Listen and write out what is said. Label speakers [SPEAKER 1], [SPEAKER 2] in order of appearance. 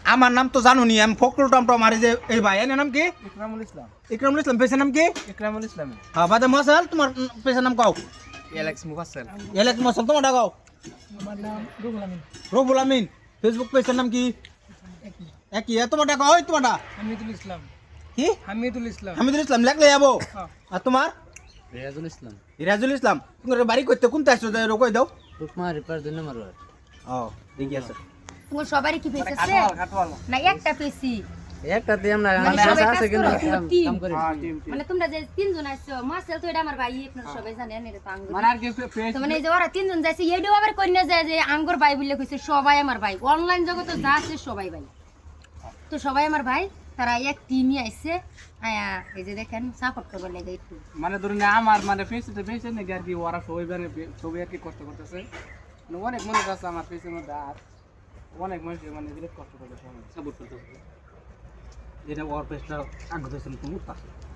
[SPEAKER 1] আমার নাম তো জানো নি, আমি ফখরুল টমটম। আর এই যে এই ভাই এর নাম কি?
[SPEAKER 2] ইকরামুল ইসলাম।
[SPEAKER 1] ইকরামুল ইসলাম। পেশার নাম কি?
[SPEAKER 2] ইকরামুল ইসলাম।
[SPEAKER 1] হ্যাঁ বাদে মশাল, তোমার পেশার নাম কও।
[SPEAKER 2] এলেক্স মুফাসসাল।
[SPEAKER 1] এলেক্স মশাল, তোমারটা কও।
[SPEAKER 2] আমার নাম রুহুল আমিন।
[SPEAKER 1] রবুল আমিন। ফেসবুক পেজের নাম কি? একই। তোমারটা কও, ওই তোমারটা
[SPEAKER 2] হামিদুল ইসলাম।
[SPEAKER 1] কি?
[SPEAKER 2] হামিদুল ইসলাম।
[SPEAKER 1] হামিদুল ইসলাম লেখলে যাবো।
[SPEAKER 2] হ্যাঁ।
[SPEAKER 1] আর তোমার?
[SPEAKER 3] রিয়াজুল ইসলাম।
[SPEAKER 1] ইরাজুল ইসলাম। তোমার বাড়ি করতে কোনটা আসছো, রোকই দাও।
[SPEAKER 3] রুকমা রিপার 2 নম্বর ওয়ার্ড।
[SPEAKER 1] ও ঠিক আছে।
[SPEAKER 4] তোমার সবারই কি পেয়েছে না একটা পেয়েছি?
[SPEAKER 3] একটাতে আমরা
[SPEAKER 4] মানে সবাই কাজ
[SPEAKER 3] কিন্তু
[SPEAKER 4] করো, কিন্তু team।
[SPEAKER 3] কাম করি।
[SPEAKER 4] মানে তোমরা যে তিনজন আইছো, মাসেল তো এটা আমার ভাই, আপনারা সবাই জানেন এটা তো আঙ্গুর।
[SPEAKER 2] মানে আর কি
[SPEAKER 4] তো মানে এই যে ওরা তিনজন যাইছে, এটাও আবার কই না যায় যে আঙ্গুর ভাই বলে কইছে, সবাই আমার ভাই। অনলাইন জগতে যা আছে সবাই ভাই। তো সবাই আমার ভাই, তারা এক টিমই আইছে। আয়া এই যে দেখেন সাপোর্ট করবার লাগে একটু।
[SPEAKER 2] মানে ধরুন আমার মানে ফেসতে ফেসে নাকি আর কি ওরা সবাই মানে সবাই আর কি কষ্ট করতেছে। মানে অনেক মানুষ আছে আমার ফেসের মধ্যে, আর অনেক মানুষ মানে বিরাট কষ্ট করতেছে, সাপোর্ট করতেছে।
[SPEAKER 1] এটা ওর পেজটা আগ্রহ ছিল তুমি পাশে।